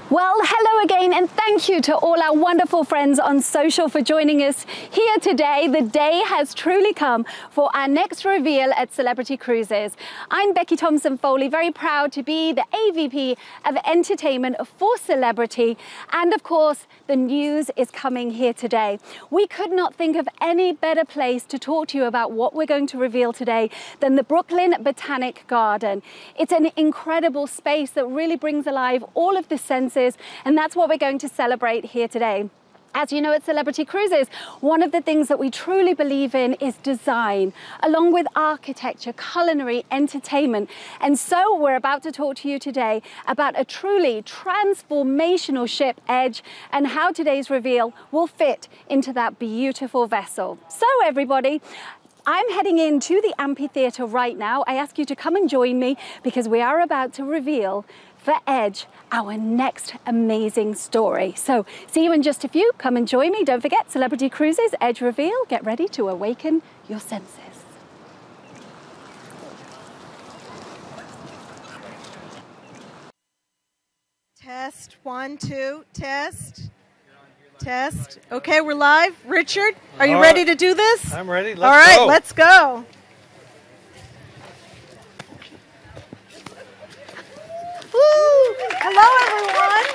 Well, hello again, and thank you to all our wonderful friends on social for joining us here today. The day has truly come for our next reveal at Celebrity Cruises. I'm Becky Thompson-Foley, very proud to be the AVP of Entertainment for Celebrity, and of course, the news is coming here today. We could not think of any better place to talk to you about what we're going to reveal today than the Brooklyn Botanic Garden. It's an incredible space that really brings alive all of the senses, and that's what we're going to celebrate here today. As you know, at Celebrity Cruises, one of the things that we truly believe in is design, along with architecture, culinary, entertainment. And so we're about to talk to you today about a truly transformational ship, Edge, and how today's reveal will fit into that beautiful vessel. So everybody, I'm heading into the amphitheater right now. I ask you to come and join me because we are about to reveal for Edge our next amazing story. So see you in just a few. Come and join me. Don't forget, Celebrity Cruises, Edge reveal. Get ready to awaken your senses. Test, 1, 2, test. Test. Okay, we're live. Richard, are you ready to do this? I'm ready. All right, let's go. Woo! Hello, everyone.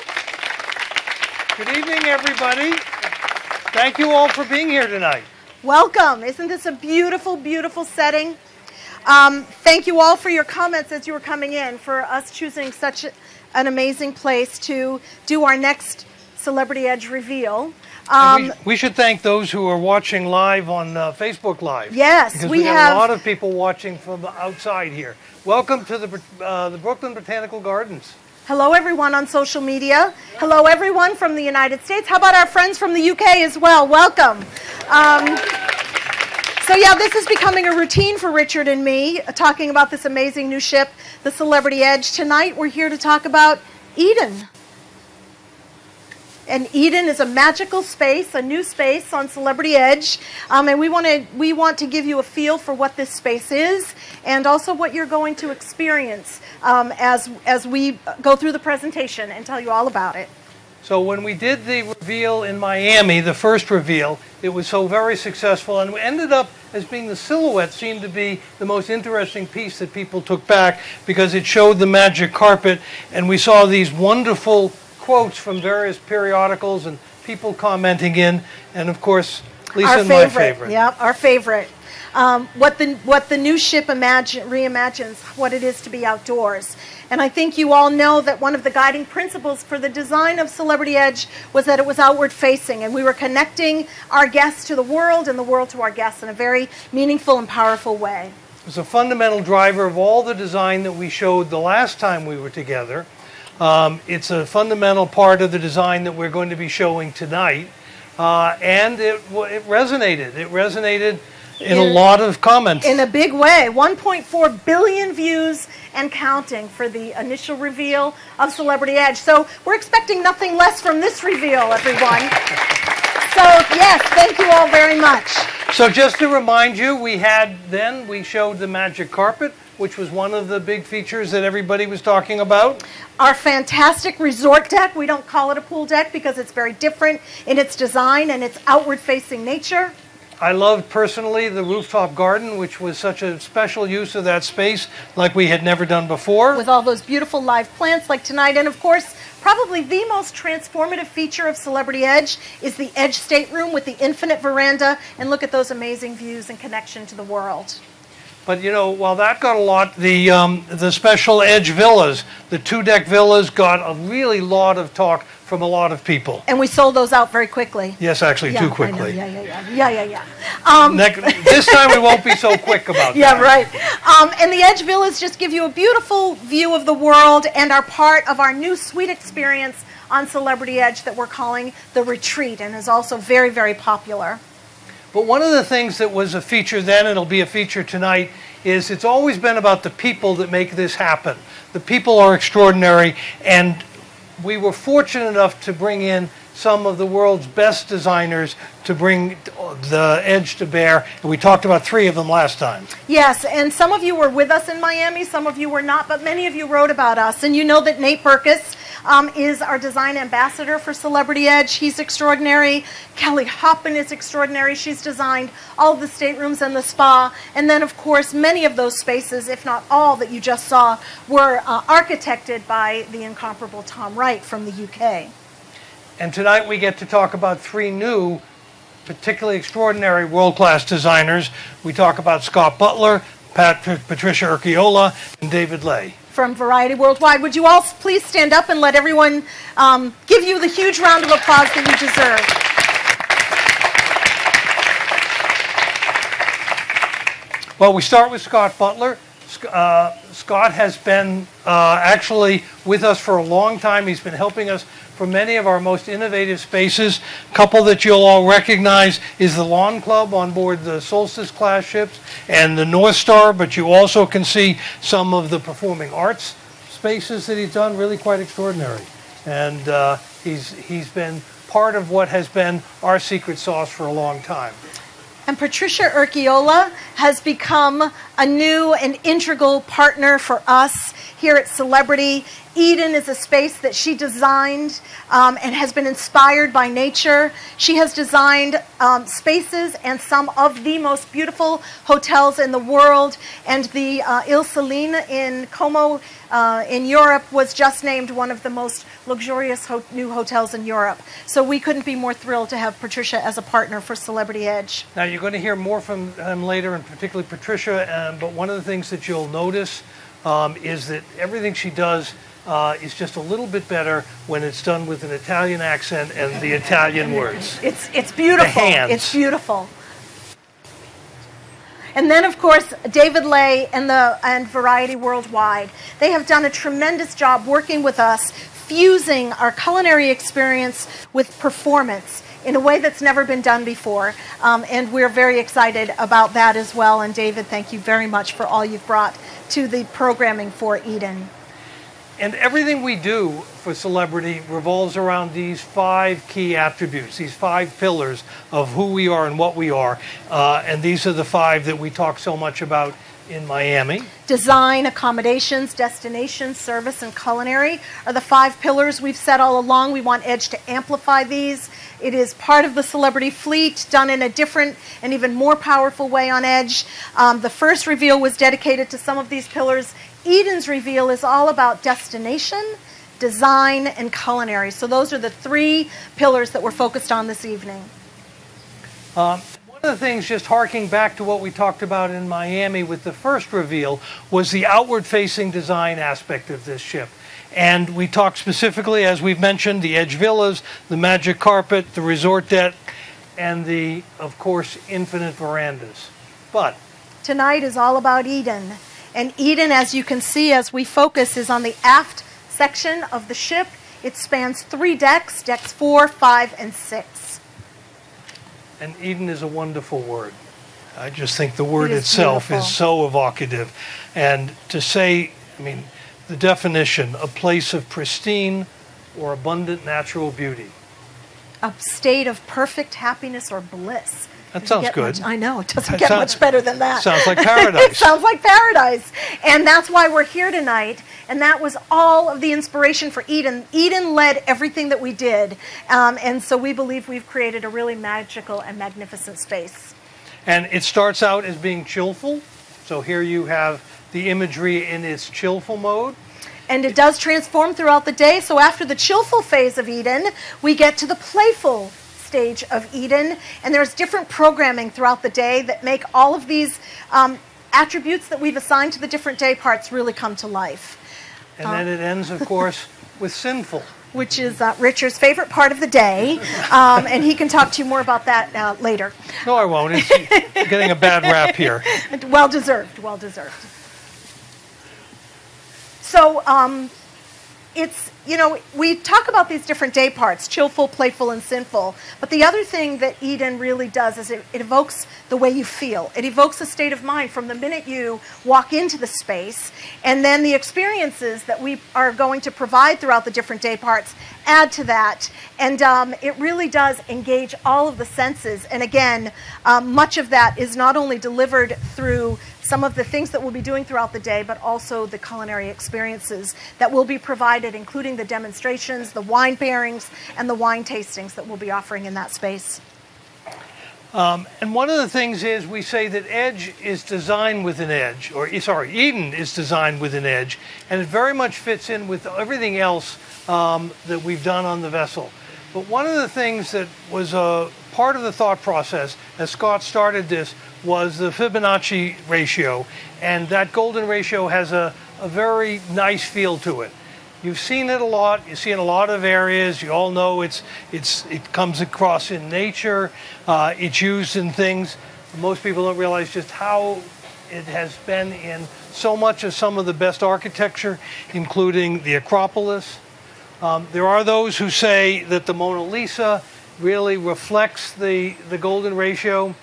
Good evening, everybody. Thank you all for being here tonight. Welcome. Isn't this a beautiful, beautiful setting? Thank you all for your comments as you were coming in, for us choosing such an amazing place to do our next Celebrity Edge reveal. We should thank those who are watching live on Facebook Live. Yes, because we have a lot of people watching from outside here. Welcome to the Brooklyn Botanical Gardens. Hello, everyone on social media. Hello, everyone from the United States. How about our friends from the UK as well? Welcome. So yeah, this is becoming a routine for Richard and me, talking about this amazing new ship, the Celebrity Edge. Tonight, we're here to talk about Eden. And Eden is a magical space, a new space on Celebrity Edge, and we want to give you a feel for what this space is, and also what you're going to experience as we go through the presentation and tell you all about it. So when we did the reveal in Miami, the first reveal, it was so very successful, and we ended up as being the silhouette seemed to be the most interesting piece that people took back because it showed the magic carpet, and we saw these wonderful quotes from various periodicals and people commenting in, and of course, Lisa and my favorite. Yeah, our favorite. What the new ship reimagines what it is to be outdoors. And I think you all know that one of the guiding principles for the design of Celebrity Edge was that it was outward facing, and we were connecting our guests to the world and the world to our guests in a very meaningful and powerful way. It was a fundamental driver of all the design that we showed the last time we were together. It's a fundamental part of the design that we're going to be showing tonight, and it resonated. It resonated in a lot of comments. In a big way. 1.4 billion views and counting for the initial reveal of Celebrity Edge. So we're expecting nothing less from this reveal, everyone. So yes, thank you all very much. So just to remind you, we showed the magic carpet, which was one of the big features that everybody was talking about. Our fantastic resort deck. We don't call it a pool deck because it's very different in its design and its outward-facing nature. I loved personally the rooftop garden, which was such a special use of that space like we had never done before. With all those beautiful live plants like tonight. And of course, probably the most transformative feature of Celebrity Edge is the Edge Stateroom with the infinite veranda. And look at those amazing views and connection to the world. But you know, while that got a lot, the special Edge villas, the 2-deck villas, got a really lot of talk from a lot of people. And we sold those out very quickly. Yes, actually, too quickly. Yeah. This time we won't be so quick about that. Yeah, right. And the Edge villas just give you a beautiful view of the world and are part of our new suite experience on Celebrity Edge that we're calling the Retreat, and is also very, very popular. But one of the things that was a feature then, and it'll be a feature tonight, is it's always been about the people that make this happen. The people are extraordinary, and we were fortunate enough to bring in some of the world's best designers to bring the Edge to bear. And we talked about 3 of them last time. Yes, and some of you were with us in Miami, some of you were not, but many of you wrote about us. And you know that Nate Berkus is our design ambassador for Celebrity Edge. He's extraordinary. Kelly Hoppen is extraordinary. She's designed all of the staterooms and the spa. And then, of course, many of those spaces, if not all that you just saw, were architected by the incomparable Tom Wright from the UK. And tonight we get to talk about 3 new, particularly extraordinary world-class designers. We talk about Scott Butler, Patricia URQUIOLA, and David Lay. From Variety Worldwide. Would you all please stand up and let everyone give you the huge round of applause that you deserve. Well, we start with Scott Butler. Scott has been actually with us for a long time. He's been helping us for many of our most innovative spaces. A couple that you'll all recognize is the Lawn Club on board the Solstice class ships and the North Star, but you also can see some of the performing arts spaces that he's done, really quite extraordinary. And he's been part of what has been our secret sauce for a long time. And Patricia URQUIOLA has become a new and integral partner for us here at Celebrity. Eden is a space that she designed and has been inspired by nature. She has designed spaces and some of the most beautiful hotels in the world. And the Il Celine in Como in Europe was just named one of the most luxurious new hotels in Europe. So we couldn't be more thrilled to have Patricia as a partner for Celebrity Edge. Now you're going to hear more from him later, and particularly Patricia, but one of the things that you'll notice is that everything she does is just a little bit better when it's done with an Italian accent and the Italian words. It's beautiful. The hands. It's beautiful. And then, of course, David Lay and Variety Worldwide. They have done a tremendous job working with us, fusing our culinary experience with performance in a way that's never been done before. And we're very excited about that as well. And David, thank you very much for all you've brought to the programming for Eden. And everything we do for Celebrity revolves around these 5 key attributes, these 5 pillars of who we are and what we are. And these are the 5 that we talk so much about in Miami. Design, accommodations, destination, service, and culinary are the 5 pillars we've said all along. We want Edge to amplify these. It is part of the Celebrity fleet, done in a different and even more powerful way on Edge. The first reveal was dedicated to some of these pillars. Eden's reveal is all about destination, design, and culinary. So those are the 3 pillars that we're focused on this evening. One of the things, just harking back to what we talked about in Miami with the first reveal, was the outward-facing design aspect of this ship. And we talked specifically, as we've mentioned, the Edge Villas, the Magic Carpet, the Resort Deck, and the, of course, infinite verandas. But tonight is all about Eden. And Eden, as you can see as we focus, is on the aft section of the ship. It spans 3 decks, decks 4, 5, and 6. And Eden is a wonderful word. I just think the word itself is so evocative. And to say, I mean, the definition, a place of pristine or abundant natural beauty. A state of perfect happiness or bliss. That sounds good. I know, it doesn't get much better than that. Sounds like paradise. It sounds like paradise. And that's why we're here tonight. And that was all of the inspiration for Eden. Eden led everything that we did. And so we believe we've created a really magical and magnificent space. And it starts out as being chillful. So here you have the imagery in its chillful mode. And it does transform throughout the day. So after the chillful phase of Eden, we get to the playful stage of Eden, and there's different programming throughout the day that make all of these attributes that we've assigned to the different day parts really come to life. And then it ends, of course, with Sinful, which is Richard's favorite part of the day, and he can talk to you more about that later. No, I won't. It's getting a bad rap here. Well deserved, well deserved. So it's, you know, we talk about these different day parts, chillful, playful, and sinful. But the other thing that Eden really does is it evokes the way you feel. It evokes a state of mind from the minute you walk into the space. And then the experiences that we are going to provide throughout the different day parts add to that. And it really does engage all of the senses. And again, much of that is not only delivered through some of the things that we'll be doing throughout the day, but also the culinary experiences that will be provided, including the demonstrations, the wine pairings, and the wine tastings that we'll be offering in that space. And one of the things is we say that Edge is designed with an edge, or sorry, Eden is designed with an edge, and it very much fits in with everything else that we've done on the vessel. But one of the things that was a part of the thought process as Scott started this was the Fibonacci ratio, and that golden ratio has a very nice feel to it. You've seen it a lot. You see it in a lot of areas. You all know it comes across in nature. It's used in things. Most people don't realize just how it has been in so much of some of the best architecture, including the Acropolis. There are those who say that the Mona Lisa really reflects the golden ratio.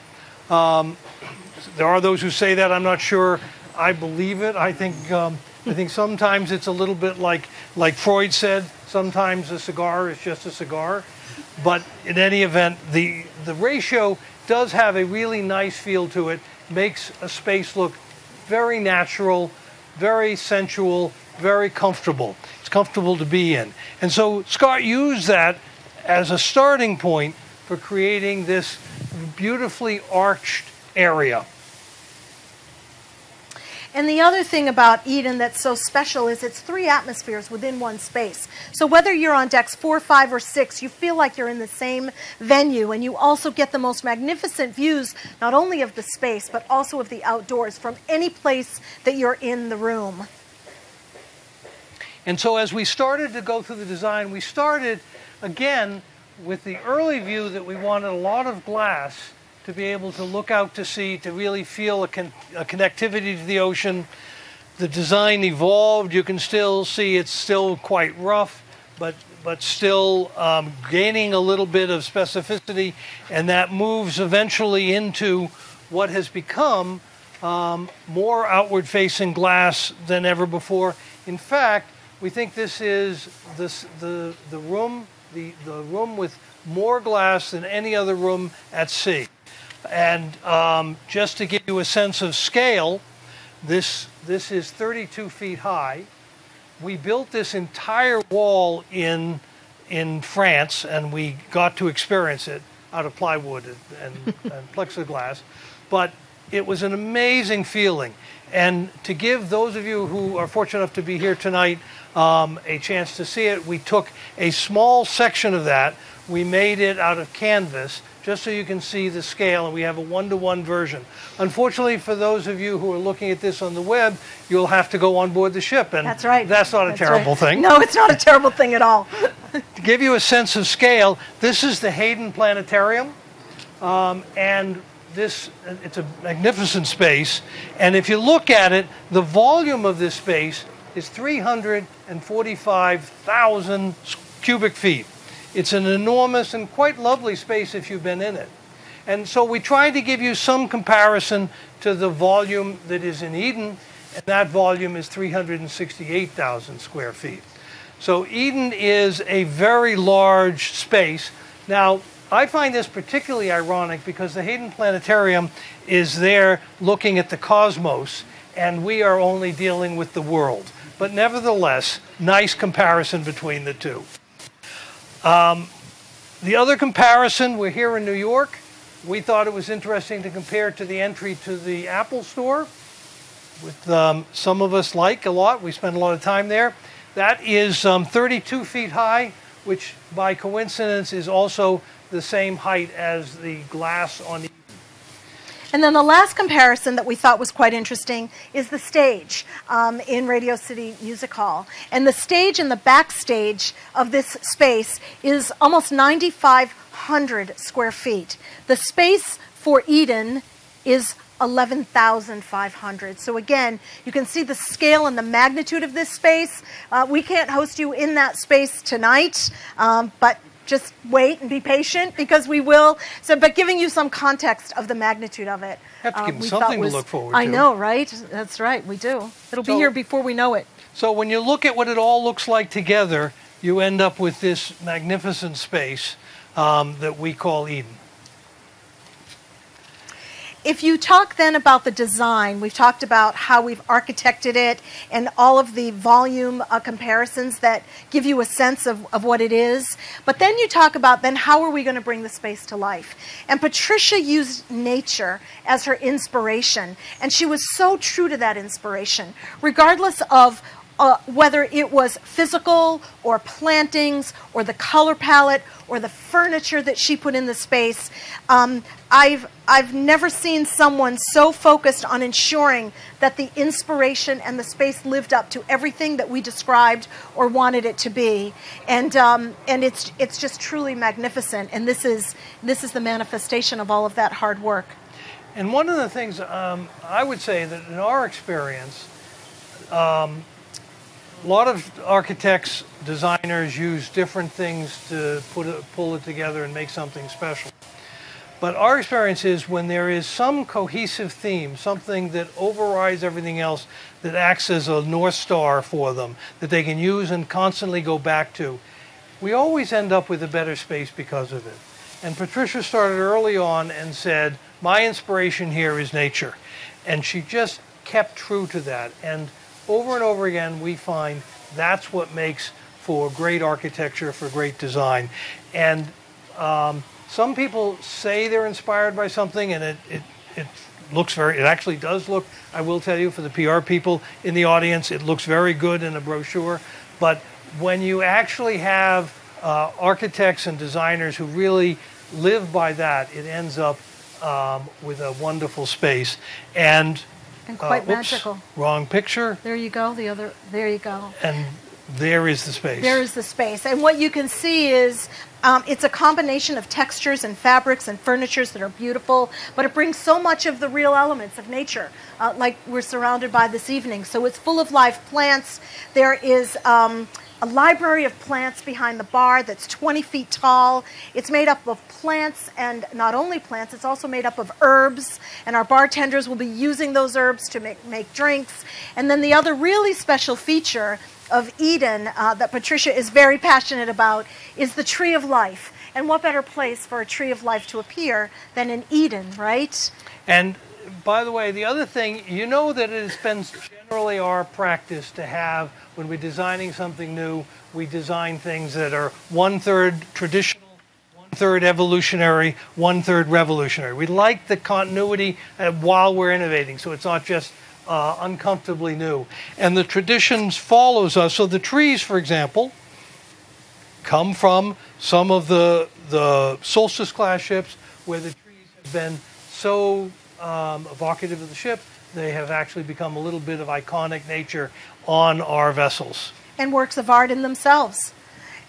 There are those who say that. I'm not sure I believe it. I think sometimes it's a little bit like Freud said, sometimes a cigar is just a cigar. But in any event, the ratio does have a really nice feel to it, makes a space look very natural, very sensual, very comfortable. It's comfortable to be in. And so Scott used that as a starting point for creating this beautifully arched area. And the other thing about Eden that's so special is it's 3 atmospheres within one space. So whether you're on decks 4, 5, or 6, you feel like you're in the same venue, and you also get the most magnificent views, not only of the space, but also of the outdoors from any place that you're in the room. And so as we started to go through the design, we started, again, with the early view that we wanted a lot of glass to be able to look out to sea, to really feel a connectivity to the ocean. The design evolved. You can still see it's still quite rough, but still gaining a little bit of specificity, and that moves eventually into what has become more outward-facing glass than ever before. In fact, we think this is the room with more glass than any other room at sea. And just to give you a sense of scale, this is 32 feet high. We built this entire wall in France, and we got to experience it out of plywood and plexiglass. But it was an amazing feeling. And to give those of you who are fortunate enough to be here tonight a chance to see it, we took a small section of that. We made it out of canvas, just so you can see the scale, and we have a 1-to-1 version. Unfortunately, for those of you who are looking at this on the web, you'll have to go on board the ship, and that's right. That's not a terrible thing. No, it's not a terrible thing at all. To give you a sense of scale, this is the HAYDEN Planetarium, and it's a magnificent space. And if you look at it, the volume of this space is 345,000 cubic feet. It's an enormous and quite lovely space if you've been in it. And so we tried to give you some comparison to the volume that is in Eden, and that volume is 368,000 square feet. So Eden is a very large space. Now, I find this particularly ironic because the HAYDEN Planetarium is there looking at the cosmos, and we are only dealing with the world. But nevertheless, nice comparison between the two. The other comparison, we're here in New York. We thought it was interesting to compare to the entry to the Apple Store, which some of us like a lot. We spend a lot of time there. That is 32 feet high, which by coincidence is also the same height as the glass on Eden. And then the last comparison that we thought was quite interesting is the stage in Radio City Music Hall. And the stage and the backstage of this space is almost 9,500 square feet. The space for Eden is 11,500. So again, you can see the scale and the magnitude of this space. We can't host you in that space tonight, but just wait and be patient because we will. So, but giving you some context of the magnitude of it. Have to give them something to look forward to. I know, right? That's right, we do. It'll be here before we know it. So when you look at what it all looks like together, you end up with this magnificent space that we call Eden. if you talk then about the design, we've talked about how we've architected it and all of the volume comparisons that give you a sense of what it is. But then you talk about then how are we going to bring the space to life? And Patricia used nature as her inspiration. And she was so true to that inspiration, regardless of whether it was physical or plantings or the color palette or the furniture that she put in the space. I've never seen someone so focused on ensuring that the inspiration and the space lived up to everything that we described or wanted it to be. And it's just truly magnificent. And this is the manifestation of all of that hard work. And one of the things I would say that in our experience, a lot of architects, designers use different things to pull it together and make something special. But our experience is when there is some cohesive theme, something that overrides everything else, that acts as a North Star for them, that they can use and constantly go back to, we always end up with a better space because of it. And Patricia started early on and said, my inspiration here is nature. And she just kept true to that. And over again, we find that's what makes for great architecture, for great design. And some people say they're inspired by something, and it looks it actually does look, I will tell you, for the PR people in the audience, it looks very good in a brochure. But when you actually have architects and designers who really live by that, it ends up with a wonderful space. And quite magical. Wrong picture. There you go. There you go. And there is the space. There is the space. And what you can see is it's a combination of textures and fabrics and furnitures that are beautiful, but it brings so much of the real elements of nature, like we're surrounded by this evening. So it's full of live plants. There is a library of plants behind the bar that's 20 feet tall. It's made up of plants, and not only plants, it's also made up of herbs, and our bartenders will be using those herbs to make drinks. And then the other really special feature of Eden that Patricia is very passionate about is the tree of life. And what better place for a tree of life to appear than in Eden, right? And by the way, the other thing, you know that it has been generally our practice to have, when we're designing something new, we design things that are 1/3 traditional, 1/3 evolutionary, 1/3 revolutionary. We like the continuity while we're innovating, so it's not just uncomfortably new. And the traditions follows us. So the trees, for example, come from some of the Solstice class ships where the trees have been so evocative of the ship, they have actually become a little bit of iconic nature on our vessels. And works of art in themselves.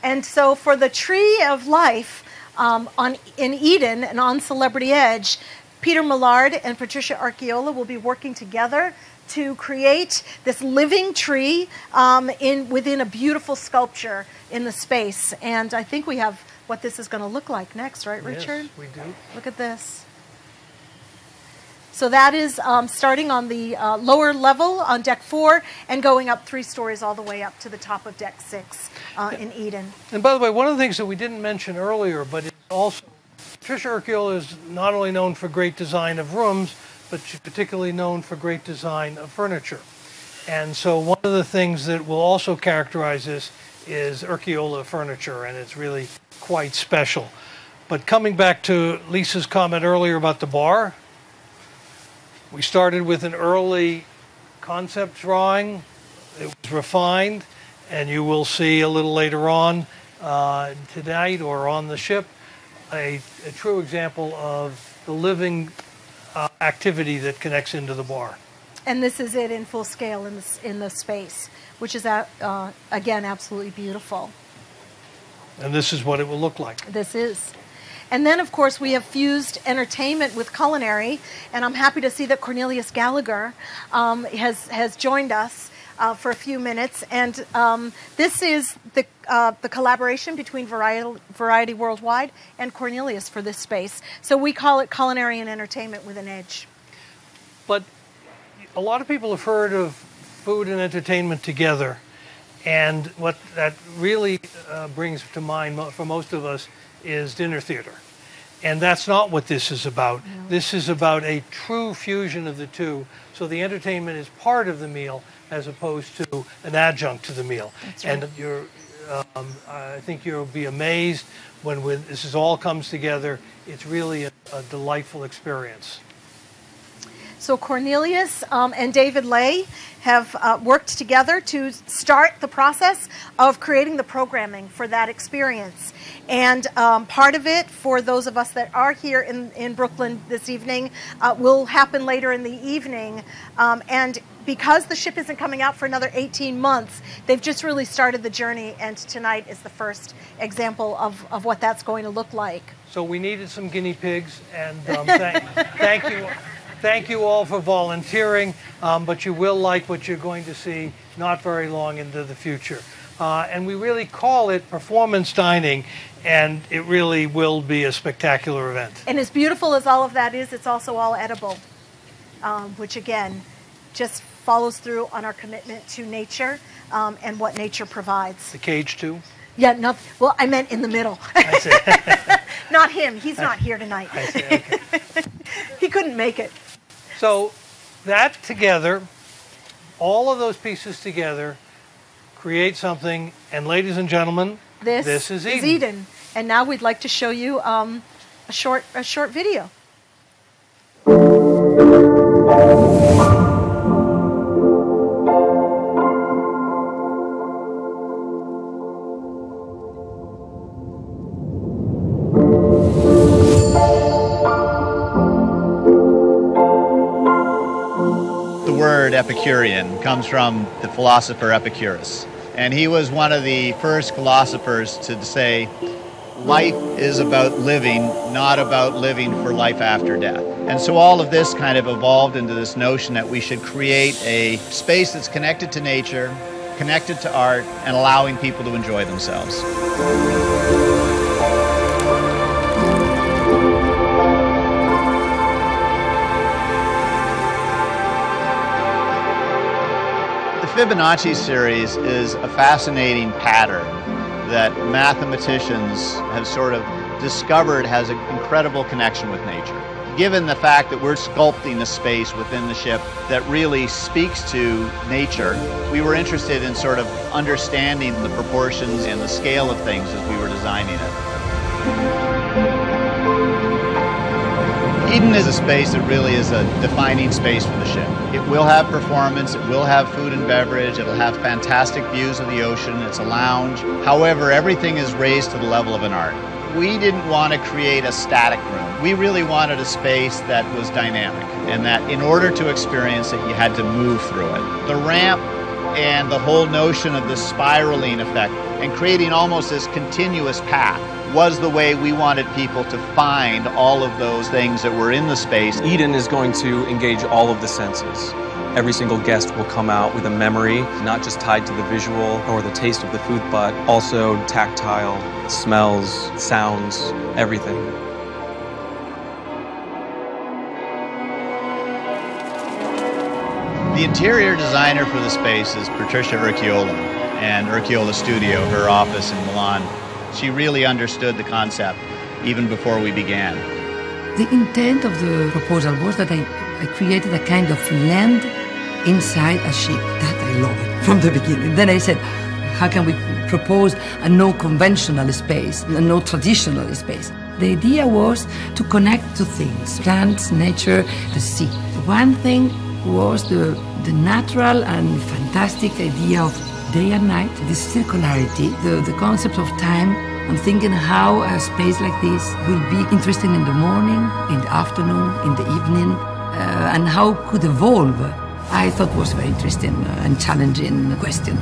And so for the tree of life in Eden and on Celebrity Edge, Peter Millard and Patricia URQUIOLA will be working together to create this living tree within a beautiful sculpture in the space. And I think we have what this is going to look like next, right, Richard? Yes, we do. Look at this. So that is starting on the lower level on deck 4 and going up 3 stories all the way up to the top of deck 6 in Eden. And by the way, one of the things that we didn't mention earlier, but it's also, Patricia URQUIOLA is not only known for great design of rooms, but she's particularly known for great design of furniture. And so one of the things that will also characterize this is URQUIOLA furniture, and it's really quite special. But coming back to Lisa's comment earlier about the bar, we started with an early concept drawing. It was refined, and you will see a little later on tonight or on the ship a true example of the living activity that connects into the bar. And this is it in full scale in the space, which is, again, absolutely beautiful. And this is what it will look like. This is. And then, of course, we have fused entertainment with culinary, and I'm happy to see that Cornelius Gallagher has joined us for a few minutes. And this is the collaboration between Variety Worldwide and Cornelius for this space. So we call it culinary and entertainment with an edge. But a lot of people have heard of food and entertainment together, and what that really brings to mind for most of us is dinner theater. And that's not what this is about. No. This is about a true fusion of the two. So the entertainment is part of the meal as opposed to an adjunct to the meal. That's right. And I think you'll be amazed when this all comes together. It's really a delightful experience. So Cornelius and David Lay have worked together to start the process of creating the programming for that experience. And part of it, for those of us that are here in Brooklyn this evening, will happen later in the evening. And because the ship isn't coming out for another 18 months, they've just really started the journey, and tonight is the first example of what that's going to look like. So we needed some guinea pigs, and thank you. Thank you all for volunteering, but you will like what you're going to see not very long into the future. And we really call it performance dining, and it really will be a spectacular event. And as beautiful as all of that is, it's also all edible, which again, just follows through on our commitment to nature and what nature provides. The cage too? Yeah, no, well, I meant in the middle. I see. Not him, he's not here tonight. I see, okay. He couldn't make it. So that together, all of those pieces together, create something. And ladies and gentlemen, this is Eden. And now we'd like to show you a short video. Epicurean comes from the philosopher Epicurus, and he was one of the first philosophers to say life is about living, not about living for life after death. And so all of this kind of evolved into this notion that we should create a space that's connected to nature, connected to art, and allowing people to enjoy themselves. The Fibonacci series is a fascinating pattern that mathematicians have sort of discovered has an incredible connection with nature. Given the fact that we're sculpting a space within the ship that really speaks to nature, we were interested in sort of understanding the proportions and the scale of things as we were designing it. Eden is a space that really is a defining space for the ship. It will have performance, it will have food and beverage, it'll have fantastic views of the ocean, it's a lounge. However, everything is raised to the level of an art. We didn't want to create a static room. We really wanted a space that was dynamic, and that in order to experience it, you had to move through it. The ramp and the whole notion of this spiraling effect and creating almost this continuous path was the way we wanted people to find all of those things that were in the space. Eden is going to engage all of the senses. Every single guest will come out with a memory, not just tied to the visual or the taste of the food, but also tactile, smells, sounds, everything. The interior designer for the space is PATRICIA URQUIOLA and URQUIOLA Studio, her office in Milan. She really understood the concept even before we began. The intent of the proposal was that I created a kind of land inside a ship. That I love it from the beginning. Then I said, how can we propose a no-conventional space, a no-traditional space? The idea was to connect two things, plants, nature, the sea. One thing was the natural and fantastic idea of day and night, this circularity, the concept of time. I'm thinking how a space like this will be interesting in the morning, in the afternoon, in the evening, and how could evolve. I thought was a very interesting and challenging question.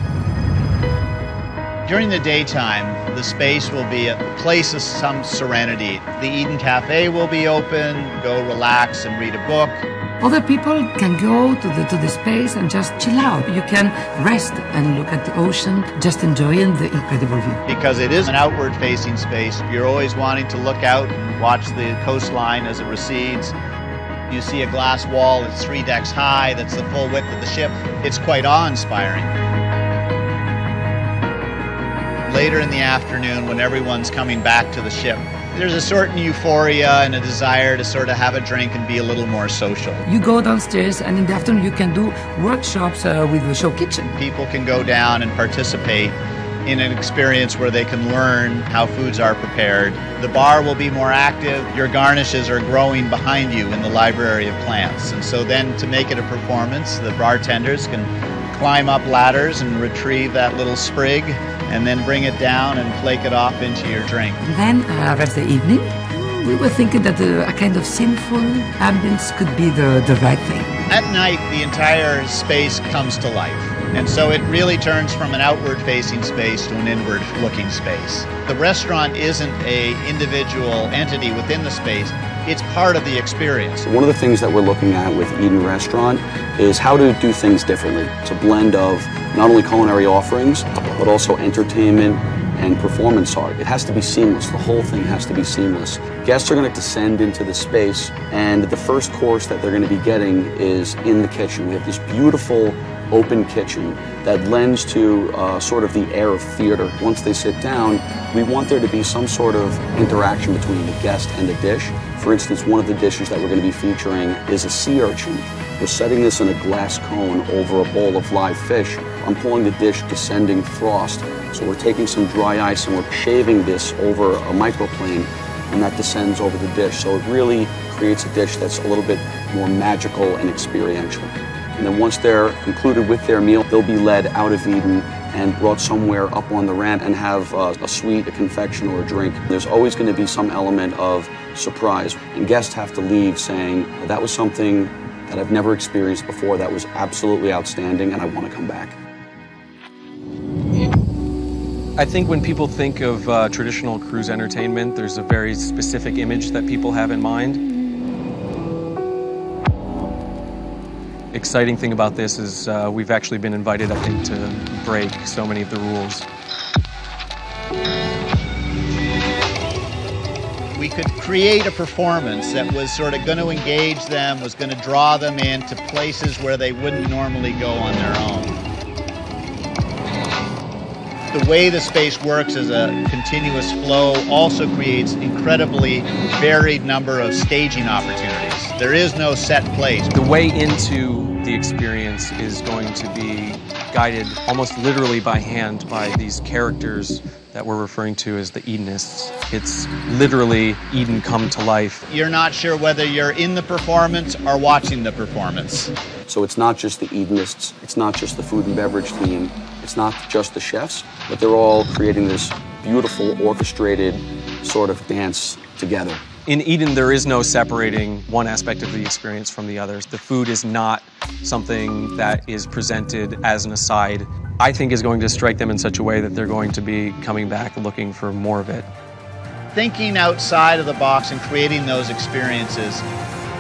During the daytime, the space will be a place of some serenity. The Eden Cafe will be open, go relax and read a book. Other people can go to the space and just chill out. You can rest and look at the ocean, just enjoying the incredible view. Because it is an outward-facing space, you're always wanting to look out and watch the coastline as it recedes. You see a glass wall that's 3 decks high, that's the full width of the ship. It's quite awe-inspiring. Later in the afternoon, when everyone's coming back to the ship, There's a certain euphoria and a desire to sort of have a drink and be a little more social. You go downstairs, and in the afternoon you can do workshops with the show kitchen. People can go down and participate in an experience where they can learn how foods are prepared. The bar will be more active. Your garnishes are growing behind you in the library of plants. And so then to make it a performance, the bartenders can climb up ladders and retrieve that little sprig and then bring it down and flake it off into your drink. And then arrives the evening. We were thinking that a kind of sinful ambience could be the right thing. At night, the entire space comes to life. And so it really turns from an outward-facing space to an inward-looking space. The restaurant isn't an individual entity within the space. It's part of the experience. One of the things that we're looking at with Eden Restaurant is how to do things differently. It's a blend of not only culinary offerings, but also entertainment and performance art. It has to be seamless. The whole thing has to be seamless. Guests are going to descend into the space, and the first course that they're going to be getting is in the kitchen. We have this beautiful open kitchen that lends to sort of the air of theater. Once they sit down, we want there to be some sort of interaction between the guest and the dish. For instance, one of the dishes that we're going to be featuring is a sea urchin. We're setting this in a glass cone over a bowl of live fish. I'm calling the dish descending frost. So we're taking some dry ice and we're shaving this over a microplane, and that descends over the dish. So it really creates a dish that's a little bit more magical and experiential. And then once they're concluded with their meal, they'll be led out of Eden and brought somewhere up on the ramp and have a sweet, a confection, or a drink. There's always going to be some element of surprise. And guests have to leave saying, that was something that I've never experienced before, that was absolutely outstanding, and I want to come back. I think when people think of traditional cruise entertainment, there's a very specific image that people have in mind. Exciting thing about this is we've actually been invited, I think, to break so many of the rules. We could create a performance that was sort of going to engage them, was going to draw them into places where they wouldn't normally go on their own. The way the space works as a continuous flow also creates incredibly varied number of staging opportunities. There is no set place. The way into the experience is going to be guided almost literally by hand by these characters that we're referring to as the Edenists. It's literally Eden come to life. You're not sure whether you're in the performance or watching the performance. So it's not just the Edenists, it's not just the food and beverage theme, it's not just the chefs, but they're all creating this beautiful orchestrated sort of dance together. In Eden, there is no separating one aspect of the experience from the others. The food is not something that is presented as an aside. I think is going to strike them in such a way that they're going to be coming back looking for more of it. Thinking outside of the box and creating those experiences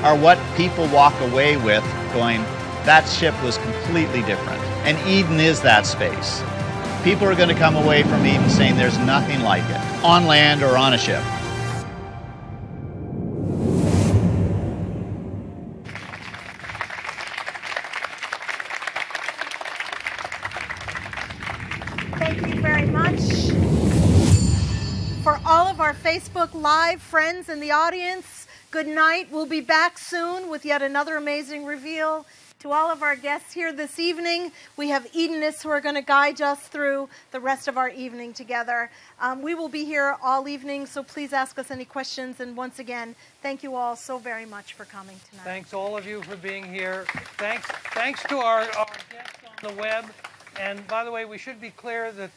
are what people walk away with going, that ship was completely different. And Eden is that space. People are going to come away from Eden saying there's nothing like it, on land or on a ship. Thank you very much. For all of our Facebook Live friends in the audience, good night. We'll be back soon with yet another amazing reveal. To all of our guests here this evening, we have Edenists who are going to guide us through the rest of our evening together. We will be here all evening, so please ask us any questions. And once again, thank you all so very much for coming tonight. Thanks all of you for being here. Thanks to our guests on the web. And by the way, we should be clear that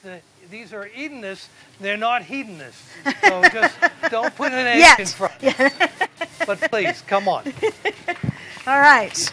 these are Edenists. They're not hedonists. So just don't put an H in front. But please, come on. All right.